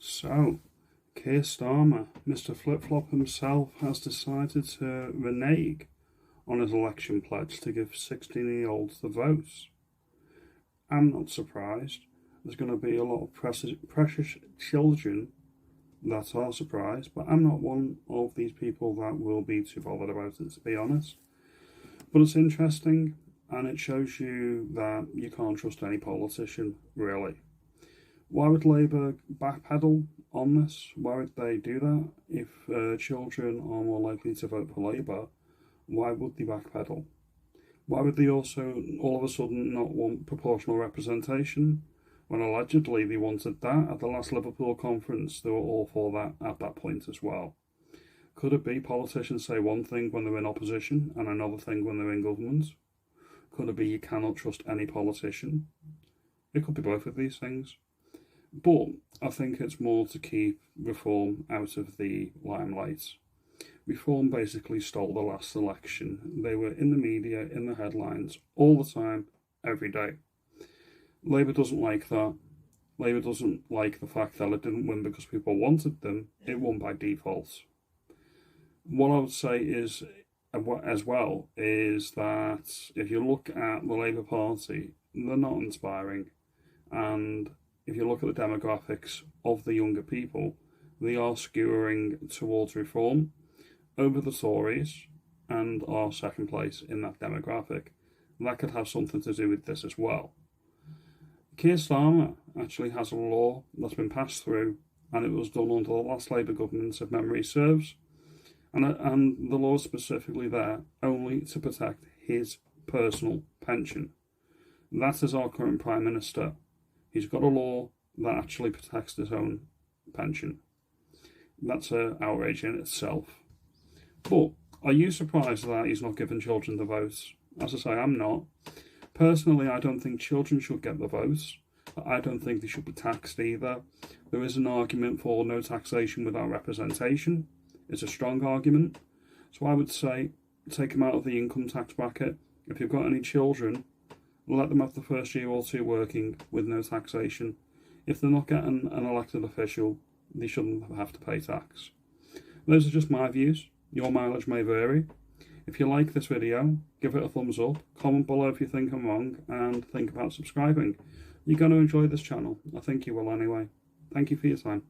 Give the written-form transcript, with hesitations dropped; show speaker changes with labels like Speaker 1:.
Speaker 1: So, Keir Starmer, Mr. Flip-Flop himself, has decided to renege on his election pledge to give 16-year-olds the vote. I'm not surprised. There's going to be a lot of precious children that are surprised, but I'm not one of these people that will be too bothered about it, to be honest. But it's interesting, and it shows you that you can't trust any politician, really. Why would Labour backpedal on this? Why would they do that? If children are more likely to vote for Labour, why would they backpedal? Why would they also all of a sudden not want proportional representation when allegedly they wanted that at the last Liverpool conference? They were all for that at that point as well. Could it be politicians say one thing when they're in opposition and another thing when they're in government? Could it be you cannot trust any politician? It could be both of these things. But I think it's more to keep Reform out of the limelight. Reform basically stole the last election. They were in the media, in the headlines, all the time, every day. Labour doesn't like that. Labour doesn't like the fact that it didn't win because people wanted them. It won by default. What I would say is, as well, is that if you look at the Labour Party, they're not inspiring. And if you look at the demographics of the younger people, they are skewering towards Reform over the Tories and are second place in that demographic. That could have something to do with this as well. Keir Starmer actually has a law that's been passed through, and it was done under the last Labour government, if memory serves. And the law is specifically there only to protect his personal pension. That is our current Prime Minister. He's got a law that actually protects his own pension. That's an outrage in itself. But are you surprised that he's not giving children the vote? As I say, I'm not. Personally, I don't think children should get the vote. I don't think they should be taxed either. There is an argument for no taxation without representation. It's a strong argument. So I would say take them out of the income tax bracket. If you've got any children, let them have the first year or two working with no taxation. If they're not getting an elected official, they shouldn't have to pay tax. Those are just my views. Your mileage may vary. If you like this video, give it a thumbs up, comment below if you think I'm wrong, and think about subscribing. You're going to enjoy this channel. I think you will anyway. Thank you for your time.